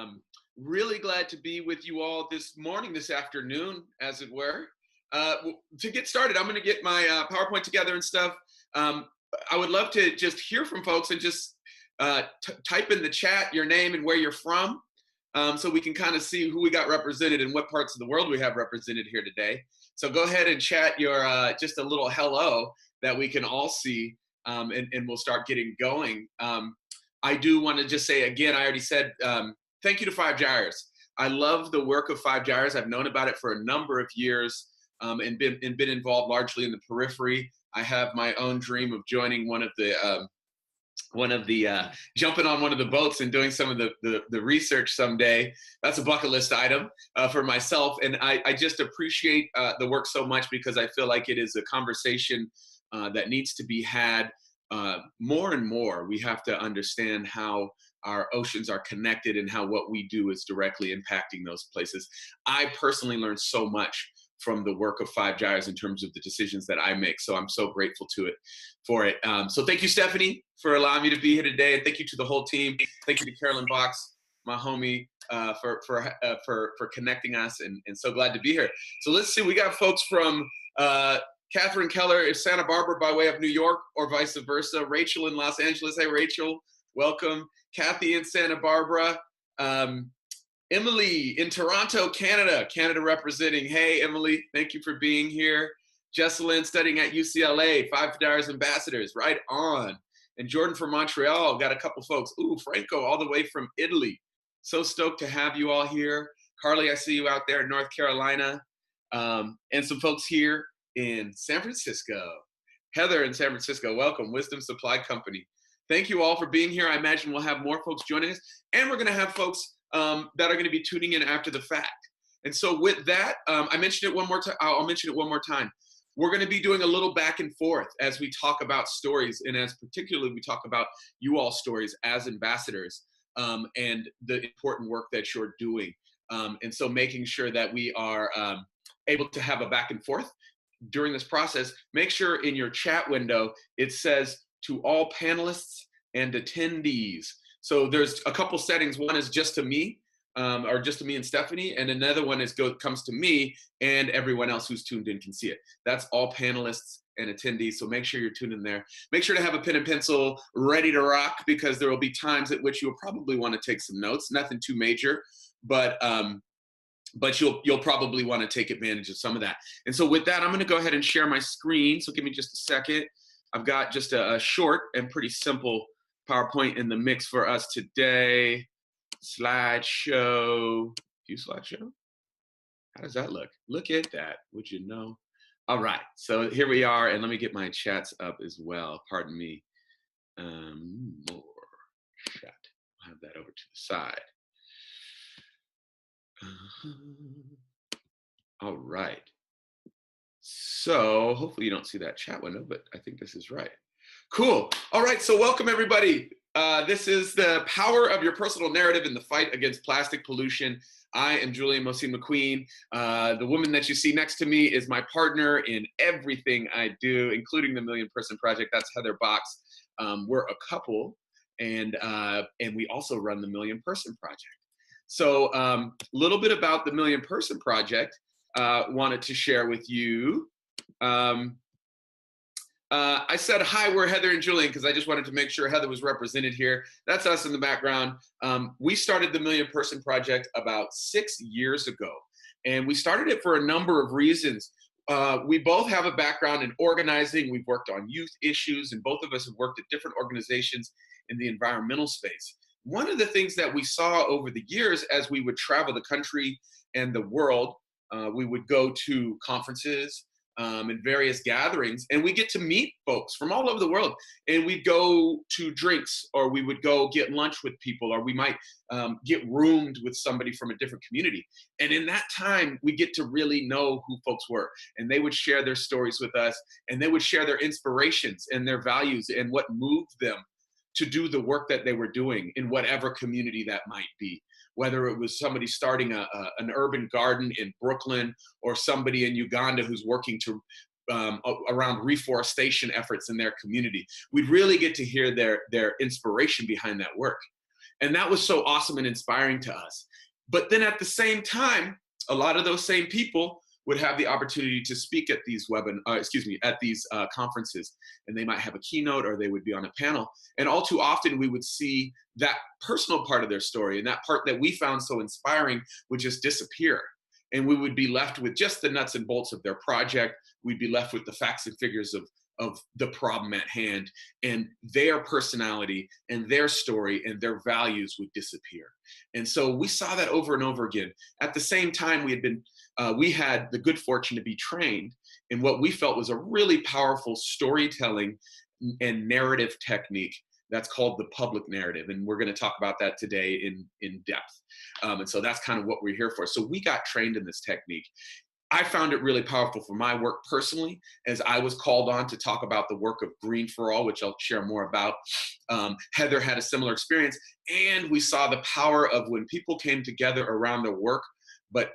Um, really glad to be with you all this morning, this afternoon, as it were. To get started, I'm going to get my PowerPoint together and stuff. Um, I would love to just hear from folks and just type in the chat your name and where you're from, so we can kind of see who we got represented and what parts of the world we have represented here today. So go ahead and chat your just a little hello that we can all see, and we'll start getting going. I do want to just say again, I already said thank you to Gyres. I love the work of Gyres. I've known about it for a number of years, and been involved largely in the periphery. I have my own dream of joining one of the jumping on one of the boats and doing some of the research someday. That's a bucket list item for myself, and I just appreciate the work so much because I feel like it is a conversation that needs to be had more and more. We have to understand how our oceans are connected and how what we do is directly impacting those places. I personally learned so much from the work of Gyres in terms of the decisions that I make. So I'm so grateful for it. So thank you, Stephanie, for allowing me to be here today. And thank you to the whole team. Thank you to Carolyn Box, my homie, for connecting us, and so glad to be here. So let's see, we got folks from Catherine Keller in Santa Barbara by way of New York, or vice versa. Rachel in Los Angeles. Hey, Rachel, welcome. Kathy in Santa Barbara. Emily in Toronto, Canada representing. Hey, Emily, thank you for being here. Jesselyn studying at UCLA, Gyres ambassadors, right on. And Jordan from Montreal, got a couple folks. Ooh, Franco all the way from Italy. So stoked to have you all here. Carly, I see you out there in North Carolina. And some folks here in San Francisco. Heather in San Francisco, welcome. Wisdom Supply Company. Thank you all for being here. I imagine we'll have more folks joining us. And we're going to have folks that are going to be tuning in after the fact. And so with that, I mentioned it one more time. I'll mention it one more time. We're going to be doing a little back and forth as we talk about stories, and as particularly we talk about you all stories as ambassadors, and the important work that you're doing. And so making sure that we are able to have a back and forth during this process. Make sure in your chat window it says to all panelists and attendees. So there's a couple settings. One is just to me, or just to me and Stephanie, and another one comes to me and everyone else who's tuned in can see it. That's all panelists and attendees, so make sure you're tuned in there. Make sure to have a pen and pencil ready to rock, because there will be times at which you'll probably want to take some notes. Nothing too major, but you'll probably want to take advantage of some of that. And so with that, I'm going to go ahead and share my screen, so give me just a second. I've got just a short and pretty simple PowerPoint in the mix for us today. Slideshow. View slideshow. How does that look? Look at that. Would you know? All right. So here we are, and let me get my chats up as well. Pardon me. More chat. I'll have that over to the side. All right. So hopefully you don't see that chat window, but I think this is right. Cool. All right. So welcome, everybody. This is the power of your personal narrative in the fight against plastic pollution. I am Julian McQueen. The woman that you see next to me is my partner in everything I do, including the Million Person Project. That's Heather Box. We're a couple, and we also run the Million Person Project. So a little bit about the Million Person Project. Wanted to share with you. I said, hi, we're Heather and Julian, because I just wanted to make sure Heather was represented here. That's us in the background. We started the Million Person Project about 6 years ago, and we started it for a number of reasons. We both have a background in organizing. We've worked on youth issues, and both of us have worked at different organizations in the environmental space. One of the things that we saw over the years as we would travel the country and the world, we would go to conferences and various gatherings, and we get to meet folks from all over the world. And we'd go to drinks, or we would go get lunch with people, or we might get roomed with somebody from a different community. And in that time, we get to really know who folks were, and they would share their stories with us, and they would share their inspirations and their values and what moved them to do the work that they were doing in whatever community that might be. Whether it was somebody starting an urban garden in Brooklyn, or somebody in Uganda who's working to around reforestation efforts in their community. We'd really get to hear their inspiration behind that work. And that was so awesome and inspiring to us. But then at the same time, a lot of those same people would have the opportunity to speak at these at these conferences, and they might have a keynote or they would be on a panel. And all too often, we would see that personal part of their story and that part that we found so inspiring would just disappear. And we would be left with just the nuts and bolts of their project. We'd be left with the facts and figures of the problem at hand, and their personality and their story and their values would disappear. And so we saw that over and over again. At the same time, we had the good fortune to be trained in what we felt was a really powerful storytelling and narrative technique that's called the public narrative. And we're going to talk about that today in depth. And so that's kind of what we're here for. So we got trained in this technique. I found it really powerful for my work personally, as I was called on to talk about the work of Green for All, which I'll share more about. Heather had a similar experience, and we saw the power of when people came together around their work, but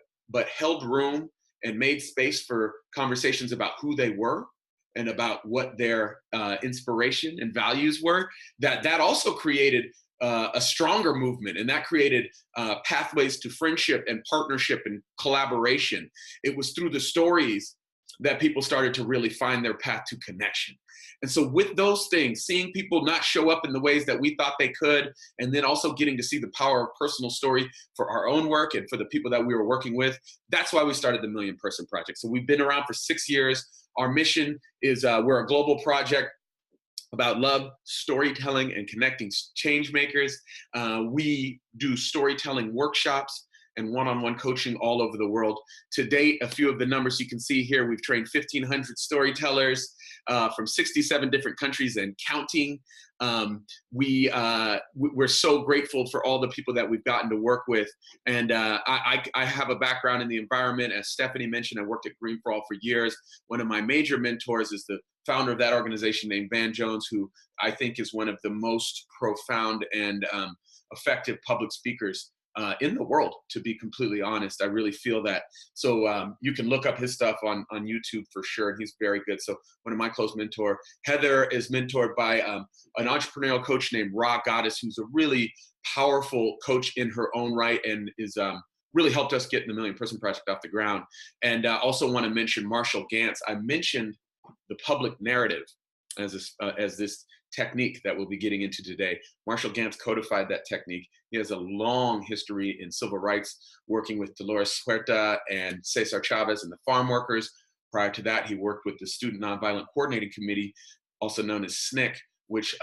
held room and made space for conversations about who they were and about what their inspiration and values were, that also created a stronger movement, and that created pathways to friendship and partnership and collaboration. It was through the stories that people started to really find their path to connection. And so with those things, seeing people not show up in the ways that we thought they could, and then also getting to see the power of personal story for our own work and for the people that we were working with, that's why we started the Million Person Project. So we've been around for 6 years. Our mission is we're a global project about love, storytelling, and connecting change makers. We do storytelling workshops and one-on-one coaching all over the world. To date, a few of the numbers you can see here, we've trained 1,500 storytellers from 67 different countries and counting. We're so grateful for all the people that we've gotten to work with. And I have a background in the environment. As Stephanie mentioned, I worked at Green for All for years. One of my major mentors is the founder of that organization named Van Jones, who I think is one of the most profound and effective public speakers in the world, to be completely honest. I really feel that. So you can look up his stuff on YouTube for sure, and he's very good. So one of my close mentor. Heather is mentored by an entrepreneurial coach named Ra Goddess, who's a really powerful coach in her own right, and is really helped us get the Million Person Project off the ground. And also want to mention Marshall Gantz. I mentioned the public narrative as this technique that we'll be getting into today. Marshall Gantz codified that technique. He has a long history in civil rights, working with Dolores Huerta and Cesar Chavez and the farm workers. Prior to that, he worked with the Student Nonviolent Coordinating Committee, also known as SNCC, which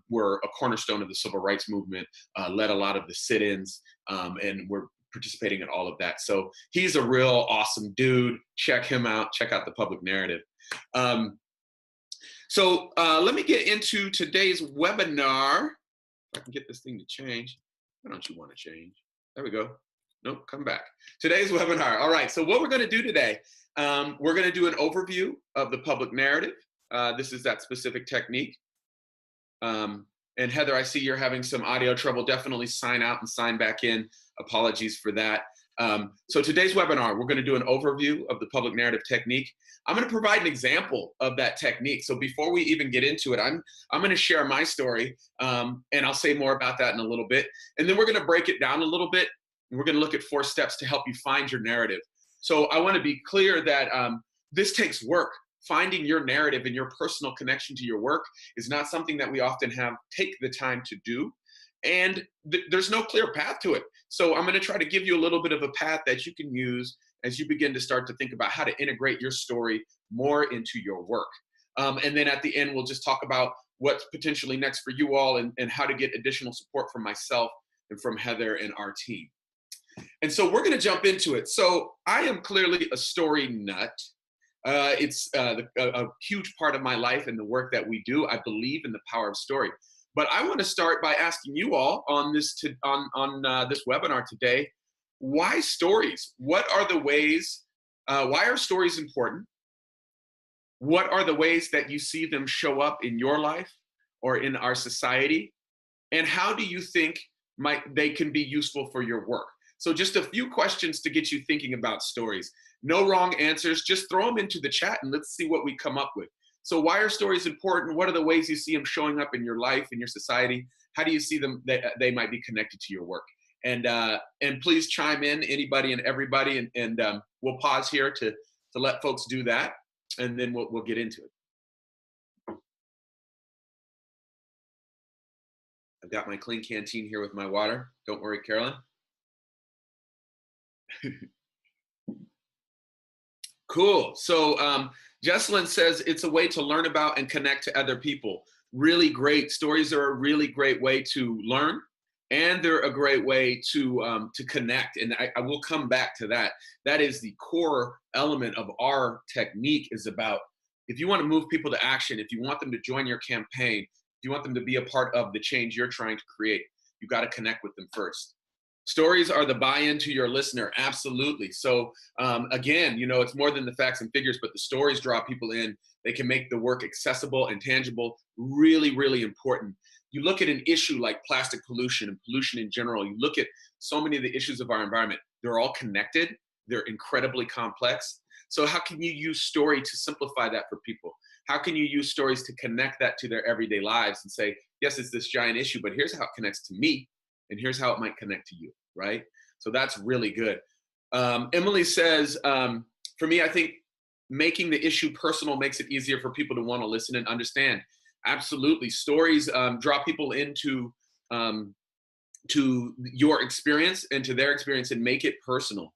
were a cornerstone of the civil rights movement, led a lot of the sit-ins, and were participating in all of that. So he's a real awesome dude. Check him out. Check out the public narrative. So let me get into today's webinar. If I can get this thing to change. Why don't you want to change? There we go. Nope, come back. Today's webinar. All right, so what we're going to do today, we're going to do an overview of the public narrative. This is that specific technique. And Heather, I see you're having some audio trouble. Definitely sign out and sign back in. Apologies for that. So today's webinar, we're going to do an overview of the public narrative technique. I'm going to provide an example of that technique. So before we even get into it, I'm going to share my story, and I'll say more about that in a little bit. And then we're going to break it down a little bit. And we're going to look at 4 steps to help you find your narrative. So I want to be clear that this takes work. Finding your narrative and your personal connection to your work is not something that we often take the time to do. And there's no clear path to it. So I'm going to try to give you a little bit of a path that you can use as you begin to start to think about how to integrate your story more into your work. And then at the end, we'll just talk about what's potentially next for you all, and how to get additional support from myself and from Heather and our team. And so we're going to jump into it. So I am clearly a story nut. It's a huge part of my life and the work that we do. I believe in the power of story. But I want to start by asking you all on this webinar today, why stories? What are the ways? Why are stories important? What are the ways that you see them show up in your life or in our society? And how do you think they can be useful for your work? So just a few questions to get you thinking about stories. No wrong answers. Just throw them into the chat and let's see what we come up with. So why are stories important? What are the ways you see them showing up in your life, in your society? how do you see them, they might be connected to your work? And please chime in, anybody and everybody, and we'll pause here to let folks do that, and then we'll get into it. I've got my clean canteen here with my water. Don't worry, Carolyn. Cool. So Jesselyn says it's a way to learn about and connect to other people. Really great. Stories are a really great way to learn, and they're a great way to connect. And I will come back to that. That is the core element of our technique, is about, if you want to move people to action, if you want them to join your campaign, if you want them to be a part of the change you're trying to create, you got to connect with them first. Stories are the buy-in to your listener, absolutely. So again, it's more than the facts and figures, but the stories draw people in. They can make the work accessible and tangible. Really, really important. You look at an issue like plastic pollution and pollution in general, you look at so many of the issues of our environment, they're all connected. They're incredibly complex. So how can you use story to simplify that for people? How can you use stories to connect that to their everyday lives and say, yes, it's this giant issue, but here's how it connects to me, and here's how it might connect to you, right? So that's really good. Emily says, for me, I think making the issue personal makes it easier for people to want to listen and understand. Absolutely. Stories draw people into to your experience and to their experience, and make it personal.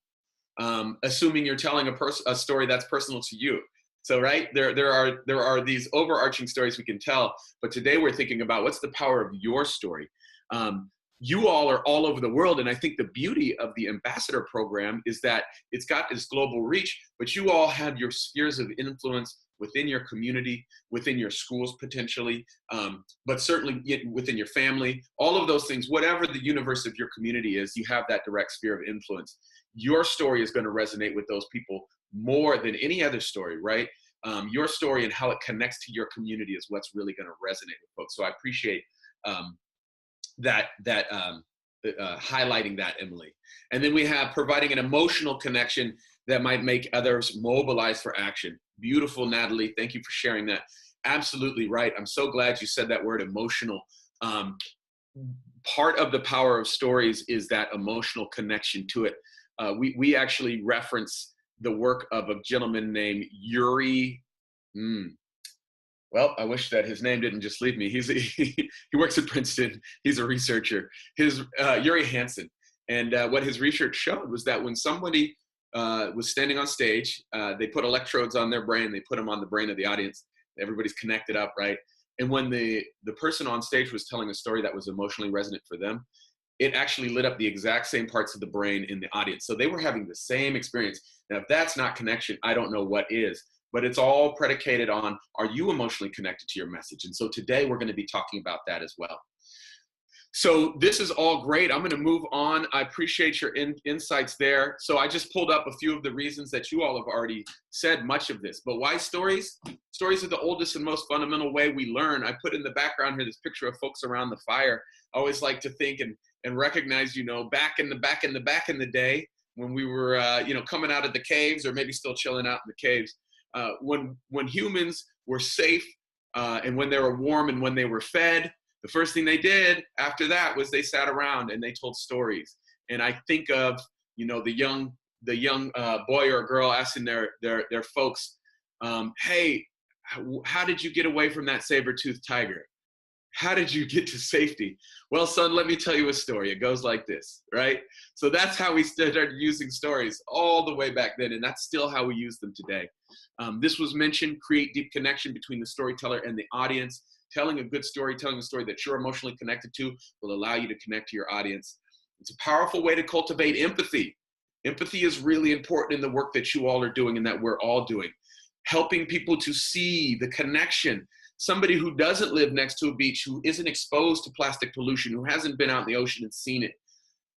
Assuming you're telling a story that's personal to you. So, right, there are these overarching stories we can tell, but today we're thinking about what's the power of your story. You all are all over the world, and I think the beauty of the ambassador program is that it's got this global reach, but you all have your spheres of influence within your community, within your schools potentially, but certainly within your family, all of those things, whatever the universe of your community is, you have that direct sphere of influence. Your story is going to resonate with those people more than any other story, right? Your story and how it connects to your community is what's really going to resonate with folks. So I appreciate highlighting that, Emily. And then we have providing an emotional connection that might make others mobilize for action. Beautiful, Natalie. Thank you for sharing that. Absolutely right. I'm so glad you said that word, emotional. Part of the power of stories is that emotional connection to it. We actually reference the work of a gentleman named Yuri. Well, I wish that his name didn't just leave me. He works at Princeton. He's a researcher. Yuri Hansen. And what his research showed was that when somebody was standing on stage, they put electrodes on their brain. They put them on the brain of the audience. Everybody's connected up, right? And when the person on stage was telling a story that was emotionally resonant for them, it actually lit up the exact same parts of the brain in the audience. So they were having the same experience. Now, if that's not connection, I don't know what is. But it's all predicated on, are you emotionally connected to your message? And so today we're going to be talking about that as well. So this is all great. I'm going to move on. I appreciate your insights there. So I just pulled up a few of the reasons that you all have already said much of this. But why stories? Stories are the oldest and most fundamental way we learn. I put in the background here this picture of folks around the fire. I always like to think and recognize, back in the day when we were, coming out of the caves, or maybe still chilling out in the caves. When humans were safe and when they were warm and when they were fed, the first thing they did after that was they sat around and they told stories. And I think of, the young boy or girl asking their folks, hey, how did you get away from that saber-toothed tiger? How did you get to safety? Well, son, let me tell you a story. It goes like this, right? So that's how we started using stories all the way back then, and that's still how we use them today. This was mentioned, create deep connection between the storyteller and the audience. Telling a good story, telling a story that you're emotionally connected to will allow you to connect to your audience. It's a powerful way to cultivate empathy. Empathy is really important in the work that you all are doing and that we're all doing. Helping people to see the connection. Somebody who doesn't live next to a beach, who isn't exposed to plastic pollution, who hasn't been out in the ocean and seen it.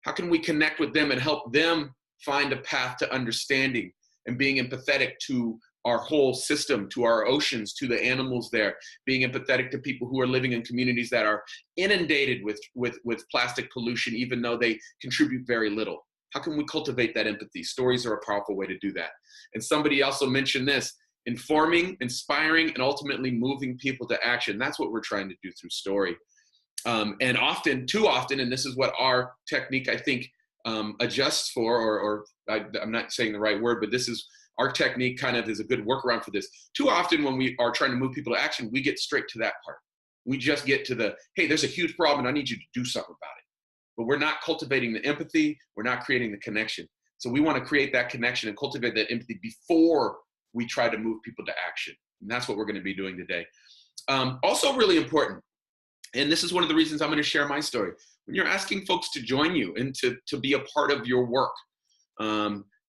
How can we connect with them and help them find a path to understanding and being empathetic to our whole system, to our oceans, to the animals there, being empathetic to people who are living in communities that are inundated with plastic pollution, even though they contribute very little. How can we cultivate that empathy? Stories are a powerful way to do that. And somebody also mentioned this, informing, inspiring, and ultimately moving people to action. That's what we're trying to do through story. And often, too often, and this is what our technique, I think, adjusts for, or I'm not saying the right word, but this is our technique kind of is a good workaround for this. Too often when we are trying to move people to action, we get straight to that part. We just get to the, hey, there's a huge problem and I need you to do something about it. But we're not cultivating the empathy. We're not creating the connection. So we want to create that connection and cultivate that empathy before we try to move people to action. And that's what we're going to be doing today. Also really important, and this is one of the reasons I'm going to share my story. When you're asking folks to join you and to be a part of your work,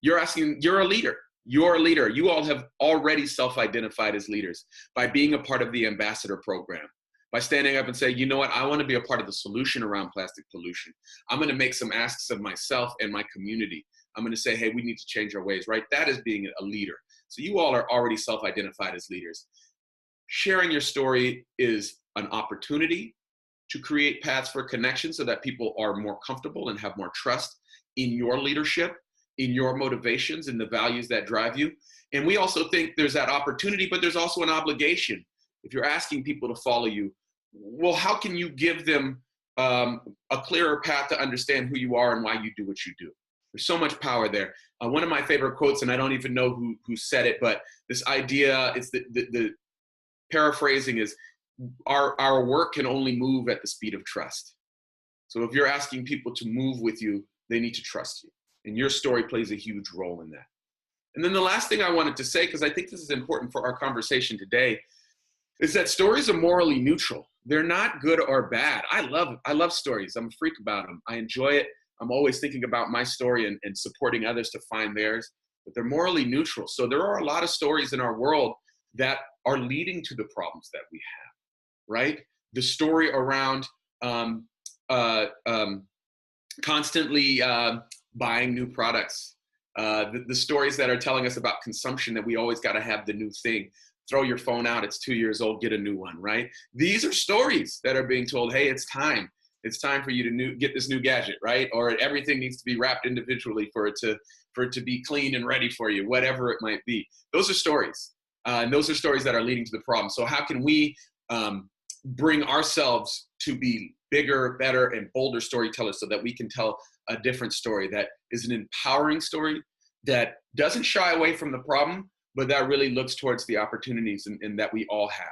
you're a leader. You're a leader. You all have already self-identified as leaders by being a part of the ambassador program, by standing up and saying, you know what, I want to be a part of the solution around plastic pollution. I'm going to make some asks of myself and my community. I'm going to say, hey, we need to change our ways, right? That is being a leader. So you all are already self-identified as leaders. Sharing your story is an opportunity to create paths for connection so that people are more comfortable and have more trust in your leadership, in your motivations and the values that drive you. And we also think there's that opportunity, but there's also an obligation. If you're asking people to follow you, well, how can you give them a clearer path to understand who you are and why you do what you do? There's so much power there. One of my favorite quotes, and I don't even know who said it, but this idea, it's the paraphrasing is, our work can only move at the speed of trust. So if you're asking people to move with you, they need to trust you. And your story plays a huge role in that. And then the last thing I wanted to say, because I think this is important for our conversation today, is that stories are morally neutral. They're not good or bad. I love stories. I'm a freak about them. I enjoy it. I'm always thinking about my story and supporting others to find theirs, but they're morally neutral. So there are a lot of stories in our world that are leading to the problems that we have, right? The story around constantly buying new products, the stories that are telling us about consumption, that we always got to have the new thing. Throw your phone out, it's 2 years old, get a new one, right? These are stories that are being told, hey, it's time. It's time for you to get this new gadget, right? Or everything needs to be wrapped individually for it to be clean and ready for you, whatever it might be. Those are stories. And those are stories that are leading to the problem. So how can we bring ourselves to be bigger, better, and bolder storytellers so that we can tell a different story that is an empowering story that doesn't shy away from the problem, but that really looks towards the opportunities and that we all have.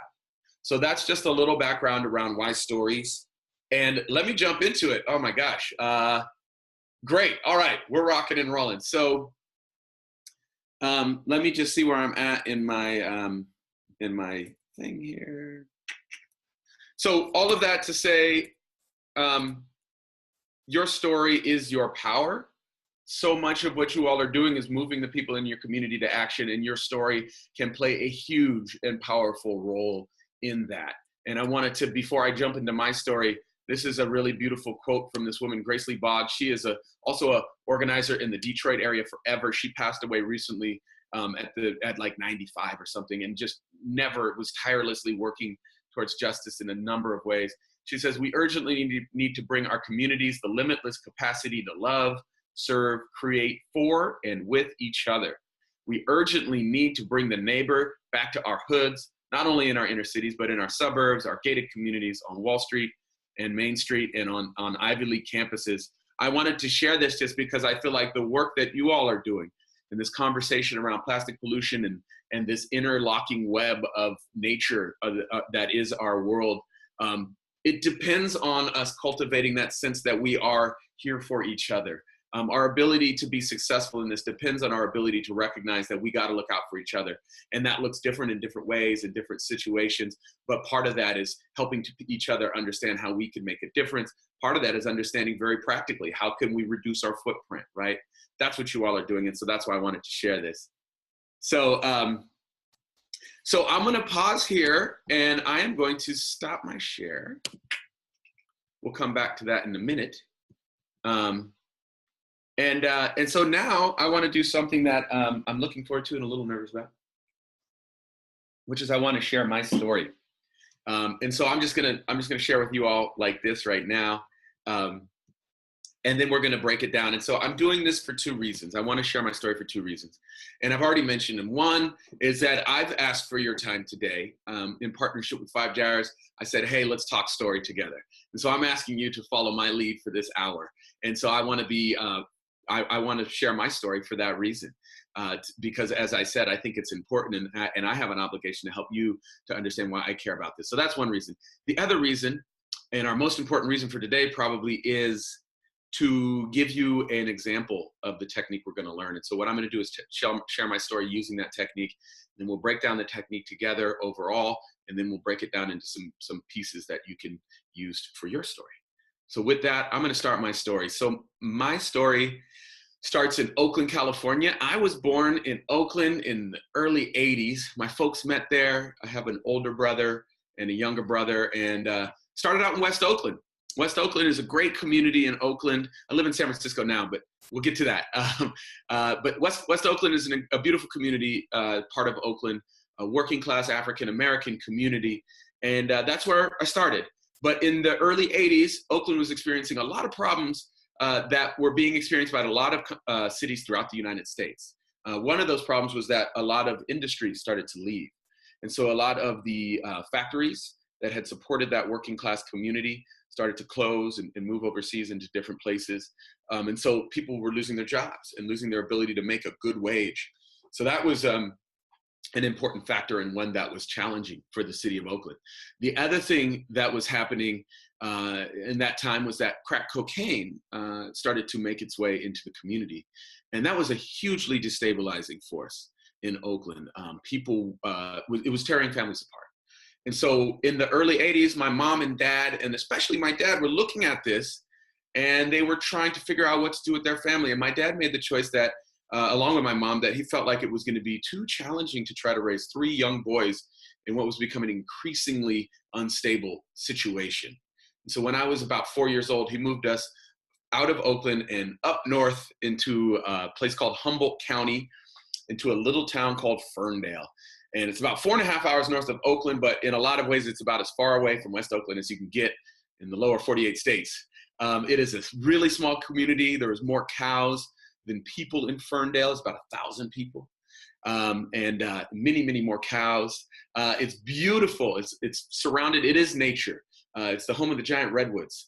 So that's just a little background around why stories. And let me jump into it. Oh my gosh. Great. All right. We're rocking and rolling. So let me just see where I'm at in my thing here. So all of that to say, your story is your power. So much of what you all are doing is moving the people in your community to action, and your story can play a huge and powerful role in that. And I wanted to, before I jump into my story, this is a really beautiful quote from this woman, Grace Lee Boggs. She is also an organizer in the Detroit area forever. She passed away recently at like 95 or something, and just never was tirelessly working towards justice in a number of ways. She says, we urgently need to bring our communities the limitless capacity to love, serve, create for and with each other. We urgently need to bring the neighbor back to our hoods, not only in our inner cities, but in our suburbs, our gated communities, on Wall Street and Main Street, and on Ivy League campuses. I wanted to share this just because I feel like the work that you all are doing in this conversation around plastic pollution and this interlocking web of nature that is our world, it depends on us cultivating that sense that we are here for each other. Our ability to be successful in this depends on our ability to recognize that we got to look out for each other. And that looks different in different ways, in different situations. But part of that is helping each other understand how we can make a difference. Part of that is understanding very practically, how can we reduce our footprint, right? That's what you all are doing. And so that's why I wanted to share this. So I'm going to pause here, and I am going to stop my share. We'll come back to that in a minute. And so now I want to do something that I'm looking forward to and a little nervous about, which is I want to share my story. And so I'm just gonna share with you all like this right now. and then we're going to break it down. And so I'm doing this for two reasons. I want to share my story for two reasons. And I've already mentioned them. One is that I've asked for your time today in partnership with Five Gyres. I said, hey, let's talk story together. And so I'm asking you to follow my lead for this hour. And so I want to be, I want to share my story for that reason. Because as I said, I think it's important, and I have an obligation to help you to understand why I care about this. So that's one reason. The other reason, and our most important reason for today probably, is to give you an example of the technique we're going to learn. And so what I'm going to do is share my story using that technique, and we'll break down the technique together overall, and then we'll break it down into some pieces that you can use for your story. So with that, I'm going to start my story. So my story starts in Oakland, California. I was born in Oakland in the early 80s. My folks met there. I have an older brother and a younger brother, and started out in West Oakland. West Oakland is a great community in Oakland. I live in San Francisco now, but we'll get to that. But West Oakland is a beautiful community, part of Oakland, a working class African-American community. And that's where I started. But in the early 80s, Oakland was experiencing a lot of problems that were being experienced by a lot of cities throughout the United States. One of those problems was that a lot of industries started to leave. And so a lot of the factories that had supported that working class community started to close and move overseas into different places. And so people were losing their jobs and losing their ability to make a good wage. So that was an important factor, and one that was challenging for the city of Oakland. The other thing that was happening in that time was that crack cocaine started to make its way into the community. And that was a hugely destabilizing force in Oakland. It was tearing families apart. And so in the early 80s, my mom and dad, and especially my dad, were looking at this, and they were trying to figure out what to do with their family. And my dad made the choice that, along with my mom, that he felt like it was going to be too challenging to try to raise three young boys in what was becoming an increasingly unstable situation. And so when I was about 4 years old, he moved us out of Oakland and up north into a place called Humboldt County, into a little town called Ferndale. And it's about 4.5 hours north of Oakland, but in a lot of ways, it's about as far away from West Oakland as you can get in the lower 48 states. It is a really small community. There was more cows than people in Ferndale. It's about 1,000 people, and many, many more cows. It's beautiful. It's surrounded. It is nature. It's the home of the giant redwoods.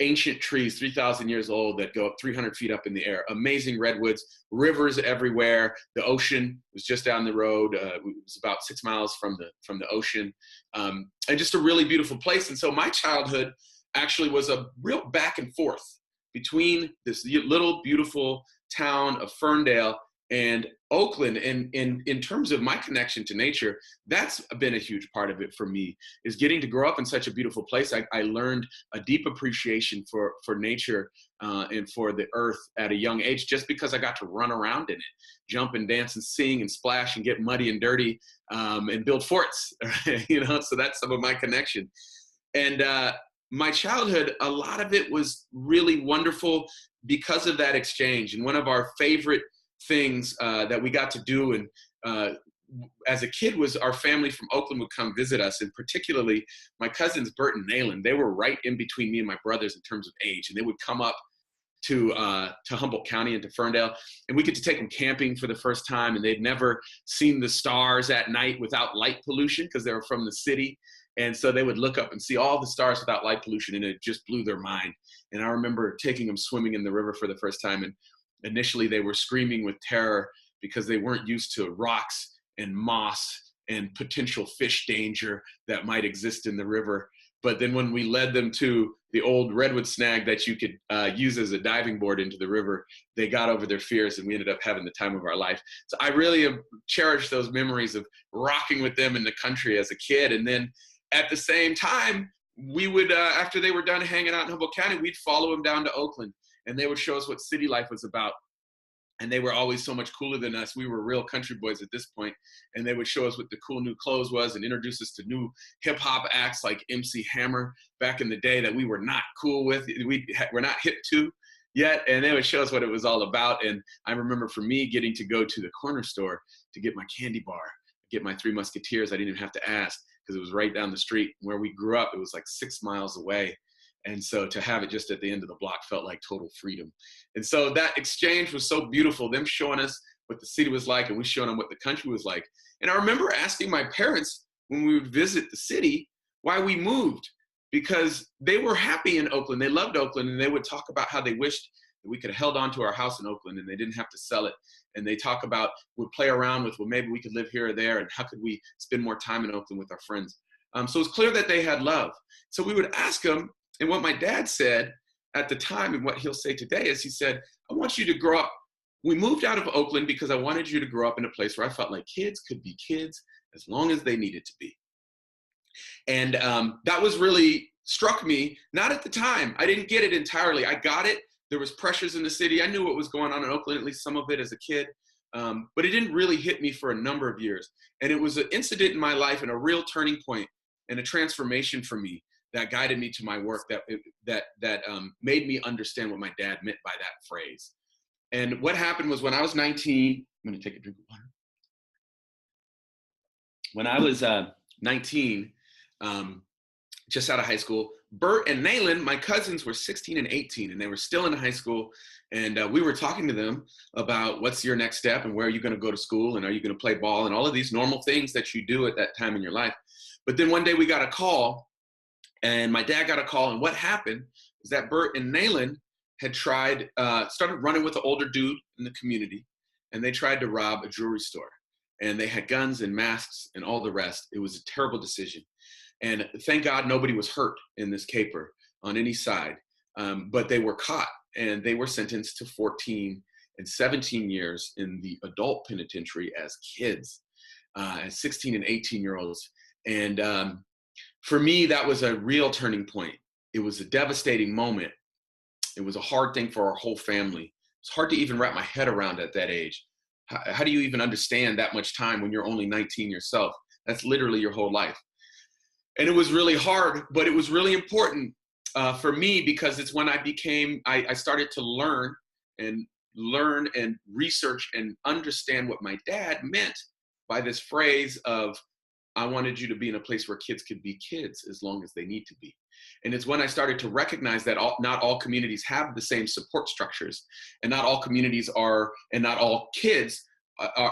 Ancient trees, 3,000 years old, that go up 300 feet up in the air. Amazing redwoods, rivers everywhere. The ocean was just down the road. It was about 6 miles from the ocean, and just a really beautiful place. And so my childhood actually was a real back and forth between this little beautiful town of Ferndale and Oakland. And in terms of my connection to nature, that's been a huge part of it for me, is getting to grow up in such a beautiful place. I learned a deep appreciation for nature and for the earth at a young age, just because I got to run around in it, jump and dance and sing and splash and get muddy and dirty and build forts, so that's some of my connection. And my childhood, a lot of it was really wonderful because of that exchange. And one of our favorite things that we got to do, and as a kid, was our family from Oakland would come visit us, and particularly my cousins Bert and Nayland. They were right in between me and my brothers in terms of age, and they would come up to Humboldt County and to Ferndale, and we get to take them camping for the first time, and they'd never seen the stars at night without light pollution because they were from the city. And so they would look up and see all the stars without light pollution, and it just blew their mind. And I remember taking them swimming in the river for the first time, and initially they were screaming with terror because they weren't used to rocks and moss and potential fish danger that might exist in the river. But then when we led them to the old redwood snag that you could use as a diving board into the river, they got over their fears, and we ended up having the time of our life. So I really cherish those memories of rocking with them in the country as a kid. And then at the same time, we would, after they were done hanging out in Humboldt County, we'd follow them down to Oakland, and they would show us what city life was about. And they were always so much cooler than us. We were real country boys at this point, and they would show us what the cool new clothes was and introduce us to new hip hop acts like MC Hammer back in the day that we were not cool with. We're not hip to yet, and they would show us what it was all about. And I remember, for me, getting to go to the corner store to get my candy bar, get my Three Musketeers. I didn't even have to ask, because it was right down the street where we grew up. It was like 6 miles away. And so to have it just at the end of the block felt like total freedom. And so that exchange was so beautiful, them showing us what the city was like and we showing them what the country was like. And I remember asking my parents when we would visit the city why we moved, because they were happy in Oakland. They loved Oakland, and they would talk about how they wished that we could have held on to our house in Oakland and they didn't have to sell it. And they talk about, would play around with, well, maybe we could live here or there, and how could we spend more time in Oakland with our friends. So it's clear that they had love. So we would ask them, and what my dad said at the time and what he'll say today is, he said, I want you to grow up. We moved out of Oakland because I wanted you to grow up in a place where I felt like kids could be kids as long as they needed to be. And that was really struck me, not at the time. I didn't get it entirely. I got it. There was pressures in the city. I knew what was going on in Oakland, at least some of it as a kid. But it didn't really hit me for a number of years. And it was an incident in my life and a real turning point and a transformation for me that guided me to my work, that made me understand what my dad meant by that phrase. And what happened was, when I was 19, I'm going to take a drink of water. When I was 19, just out of high school, Bert and Nayland, my cousins, were 16 and 18, and they were still in high school. And we were talking to them about what's your next step and where are you going to go to school and are you going to play ball and all of these normal things that you do at that time in your life. But then one day we got a call, and my dad got a call, and what happened is that Bert and Nayland had started running with an older dude in the community, and they tried to rob a jewelry store. And they had guns and masks and all the rest. It was a terrible decision. And thank God nobody was hurt in this caper on any side. But they were caught, and they were sentenced to 14 and 17 years in the adult penitentiary as kids, as 16 and 18-year-olds. And for me, that was a real turning point. It was a devastating moment. It was a hard thing for our whole family. It's hard to even wrap my head around at that age. How do you even understand that much time when you're only 19 yourself? That's literally your whole life. And it was really hard, but it was really important for me, because it's when I started to learn and research and understand what my dad meant by this phrase of, I wanted you to be in a place where kids could be kids as long as they need to be. And it's when I started to recognize that not all communities have the same support structures, and not all communities and not all kids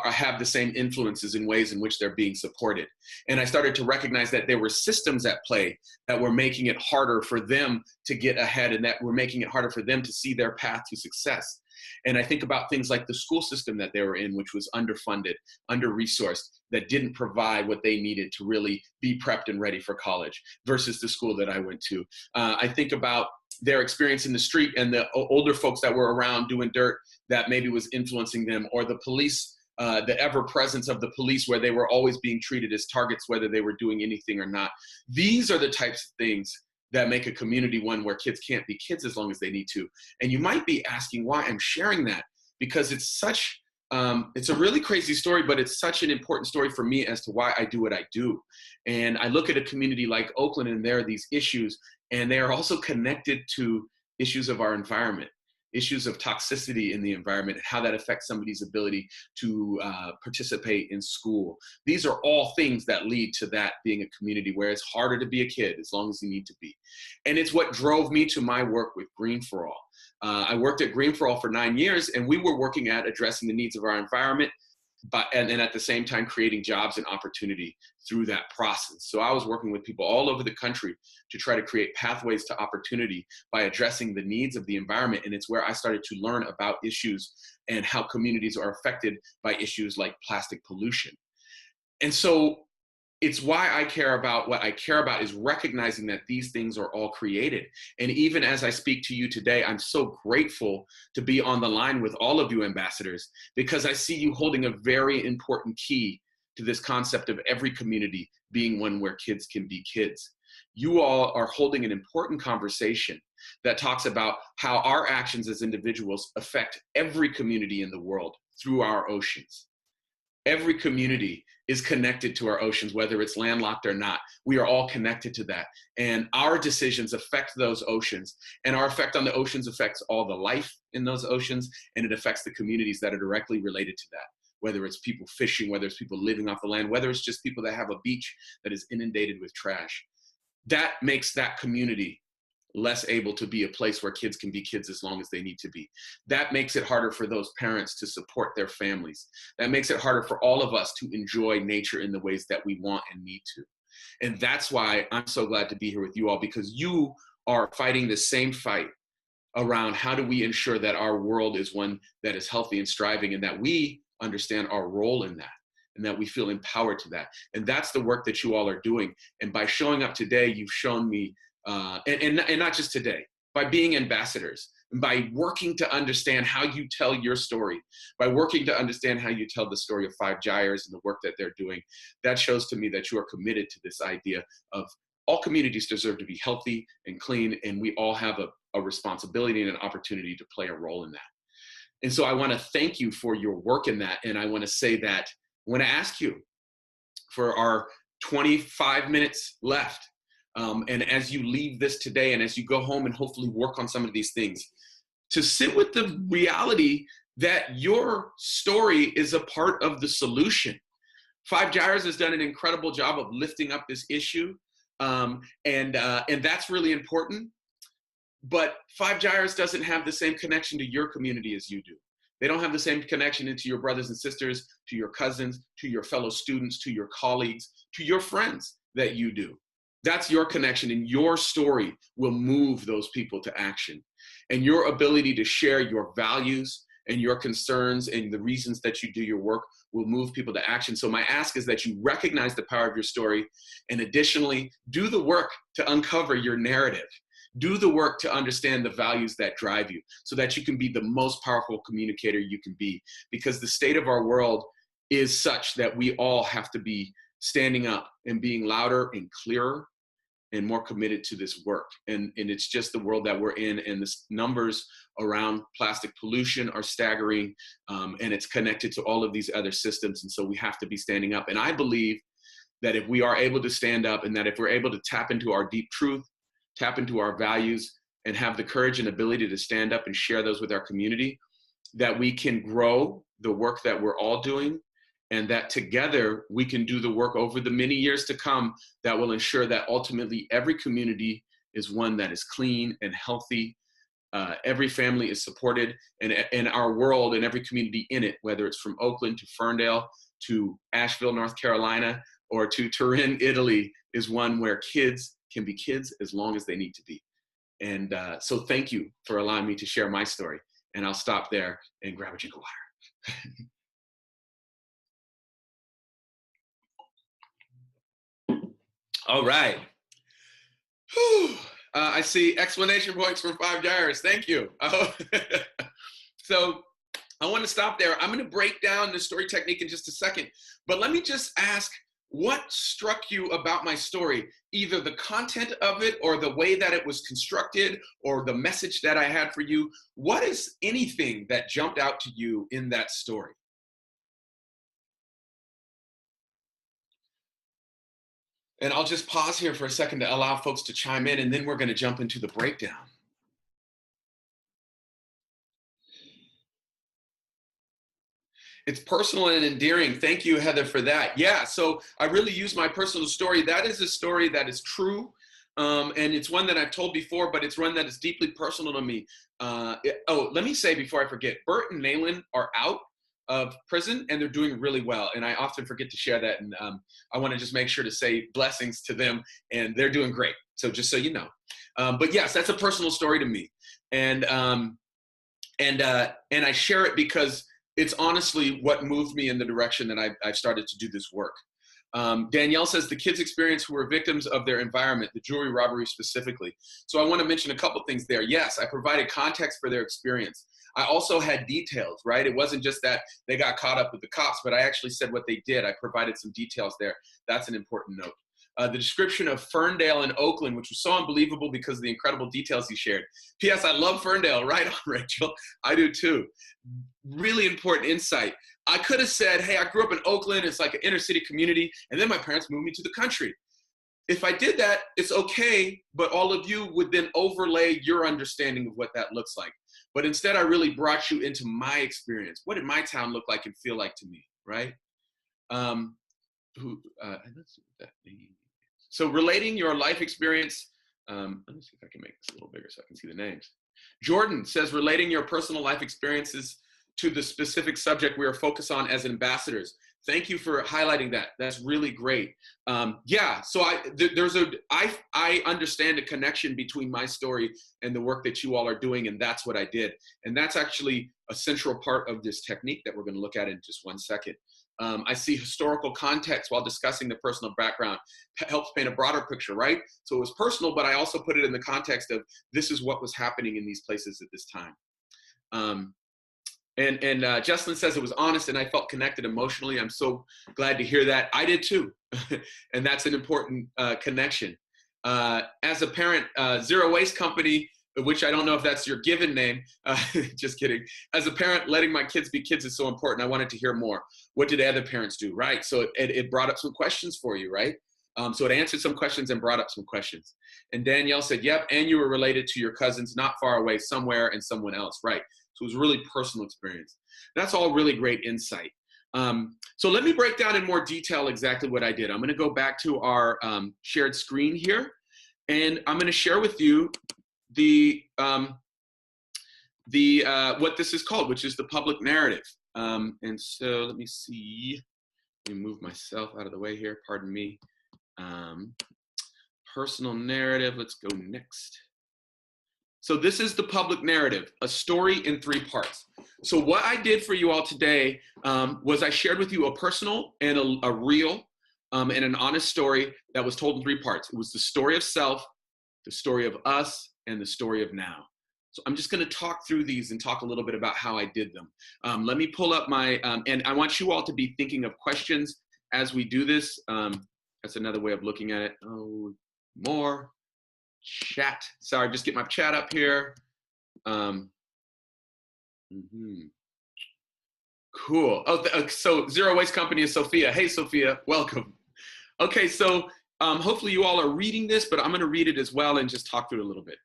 have the same influences in ways in which they're being supported. And I started to recognize that there were systems at play that were making it harder for them to get ahead, and that were making it harder for them to see their path to success. And I think about things like the school system that they were in, which was underfunded, under-resourced, that didn't provide what they needed to really be prepped and ready for college, versus the school that I went to. I think about their experience in the street and the older folks that were around doing dirt that maybe was influencing them, or the police, the ever presence of the police, where they were always being treated as targets, whether they were doing anything or not. These are the types of things that make a community one where kids can't be kids as long as they need to. And you might be asking why I'm sharing that, because it's it's a really crazy story, but it's such an important story for me as to why I do what I do. And I look at a community like Oakland, and there are these issues, and they are also connected to issues of our environment, issues of toxicity in the environment, and how that affects somebody's ability to participate in school. These are all things that lead to that being a community where it's harder to be a kid as long as you need to be. And it's what drove me to my work with Green for All. I worked at Green for All for 9 years, and we were working at addressing the needs of our environment, and at the same time creating jobs and opportunity through that process. So I was working with people all over the country to try to create pathways to opportunity by addressing the needs of the environment. And it's where I started to learn about issues and how communities are affected by issues like plastic pollution. And so it's why I care about what I care about, is recognizing that these things are all created. And even as I speak to you today, I'm so grateful to be on the line with all of you ambassadors, because I see you holding a very important key to this concept of every community being one where kids can be kids. You all are holding an important conversation that talks about how our actions as individuals affect every community in the world through our oceans. Every community is connected to our oceans, whether it's landlocked or not. We are all connected to that. And our decisions affect those oceans. And our effect on the oceans affects all the life in those oceans. And it affects the communities that are directly related to that. Whether it's people fishing, whether it's people living off the land, whether it's just people that have a beach that is inundated with trash. That makes that community less able to be a place where kids can be kids as long as they need to be. That makes it harder for those parents to support their families. That makes it harder for all of us to enjoy nature in the ways that we want and need to. And that's why I'm so glad to be here with you all, because you are fighting the same fight around how do we ensure that our world is one that is healthy and striving, and that we understand our role in that, and that we feel empowered to that. And that's the work that you all are doing. And by showing up today, you've shown me, and not just today, by being ambassadors, and by working to understand how you tell your story, by working to understand how you tell the story of Five Gyres and the work that they're doing, that shows to me that you are committed to this idea of all communities deserve to be healthy and clean, and we all have a responsibility and an opportunity to play a role in that. And so I want to thank you for your work in that. And I want to say that I want to ask you for our 25 minutes left. And as you leave this today, and as you go home and hopefully work on some of these things, to sit with the reality that your story is a part of the solution. Five Gyres has done an incredible job of lifting up this issue. And that's really important. But Five Gyres doesn't have the same connection to your community as you do. They don't have the same connection into your brothers and sisters, to your cousins, to your fellow students, to your colleagues, to your friends that you do. That's your connection, and your story will move those people to action. And your ability to share your values and your concerns and the reasons that you do your work will move people to action. So my ask is that you recognize the power of your story, and additionally, do the work to uncover your narrative. Do the work to understand the values that drive you, so that you can be the most powerful communicator you can be. Because the state of our world is such that we all have to be standing up and being louder and clearer and more committed to this work. And it's just the world that we're in, and the numbers around plastic pollution are staggering, and it's connected to all of these other systems. And so we have to be standing up. And I believe that if we are able to stand up, and that if we're able to tap into our deep truth, tap into our values, and have the courage and ability to stand up and share those with our community, that we can grow the work that we're all doing, and that together we can do the work over the many years to come that will ensure that ultimately every community is one that is clean and healthy. Every family is supported, and our world and every community in it, whether it's from Oakland to Ferndale to Asheville, North Carolina, or to Turin, Italy, is one where kids can be kids as long as they need to be. And so thank you for allowing me to share my story. And I'll stop there and grab a drink of water. All right. I see exclamation points from Five Gyres. Thank you. So I want to stop there. I'm going to break down the story technique in just a second. But let me just ask, what struck you about my story? Either the content of it, or the way that it was constructed, or the message that I had for you. What is anything that jumped out to you in that story? And I'll just pause here for a second to allow folks to chime in, and then we're going to jump into the breakdown. It's personal and endearing. Thank you, Heather, for that. Yeah, so I really use my personal story. That is a story that is true, and it's one that I've told before, but it's one that is deeply personal to me. Let me say before I forget, Bert and Nayland are out of prison, and they're doing really well. And I often forget to share that, and I want to just make sure to say blessings to them, and they're doing great. So just so you know. But yes, that's a personal story to me, and I share it because it's honestly what moved me in the direction that I've started to do this work. Danielle says the kids experience who were victims of their environment, the jewelry robbery specifically. So I want to mention a couple things there. Yes, I provided context for their experience. I also had details, right? It wasn't just that they got caught up with the cops, but I actually said what they did. I provided some details there. That's an important note. The description of Ferndale and Oakland, which was so unbelievable because of the incredible details he shared. P.S. I love Ferndale. Right on, Rachel. I do too. Really important insight. I could have said, hey, I grew up in Oakland. It's like an inner city community. And then my parents moved me to the country. If I did that, it's okay. But all of you would then overlay your understanding of what that looks like. But instead, I really brought you into my experience. What did my town look like and feel like to me, right? Let's see what that means. So relating your life experience Let me see if I can make this a little bigger so I can see the names. Jordan says, relating your personal life experiences to the specific subject we are focused on as ambassadors. Thank you for highlighting that. That's really great. Yeah, so I understand a connection between my story and the work that you all are doing, and that's what I did. And that's actually a central part of this technique that we're going to look at in just one second. I see historical context while discussing the personal background helps paint a broader picture, right? So it was personal, but I also put it in the context of this is what was happening in these places at this time. And Jesselyn says it was honest and I felt connected emotionally. I'm so glad to hear that. I did too. And that's an important connection. As a parent, Zero Waste Company, which I don't know if that's your given name, just kidding. As a parent, letting my kids be kids is so important. I wanted to hear more. What did other parents do, right? So it brought up some questions for you, right? So it answered some questions and brought up some questions. And Danielle said, yep, and you were related to your cousins not far away, somewhere and someone else, right? So it was really personal experience. That's all really great insight. So let me break down in more detail exactly what I did. I'm gonna go back to our shared screen here, and I'm gonna share with you what this is called, which is the public narrative. And so let me see, let me move myself out of the way here, pardon me. Personal narrative, let's go next. So this is the public narrative, a story in 3 parts. So what I did for you all today was I shared with you a personal and a real and an honest story that was told in 3 parts. It was the story of self, the story of us, and the story of now. So I'm just gonna talk through these and talk a little bit about how I did them. Let me pull up my, and I want you all to be thinking of questions as we do this. That's another way of looking at it. Oh, more chat. Sorry, just get my chat up here. Cool. Oh, so Zero Waste Company is Sophia. Hey, Sophia, welcome. Okay, so hopefully you all are reading this, but I'm gonna read it as well and just talk through it a little bit.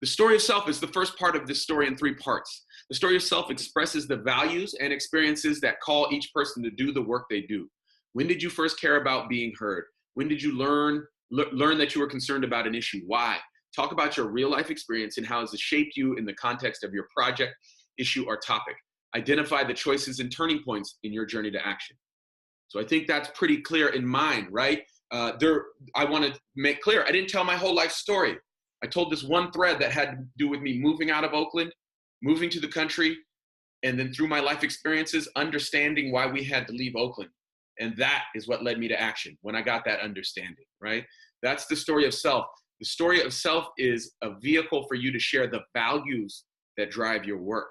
The story of self is the first part of this story in 3 parts. The story of self expresses the values and experiences that call each person to do the work they do. When did you first care about being heard? When did you learn that you were concerned about an issue? Why? Talk about your real life experience and how has it shaped you in the context of your project, issue, or topic. Identify the choices and turning points in your journey to action. So I think that's pretty clear in mine, right? I want to make clear, I didn't tell my whole life story. I told this one thread that had to do with me moving out of Oakland, moving to the country, and then through my life experiences, understanding why we had to leave Oakland. And that is what led me to action when I got that understanding, right? That's the story of self. The story of self is a vehicle for you to share the values that drive your work.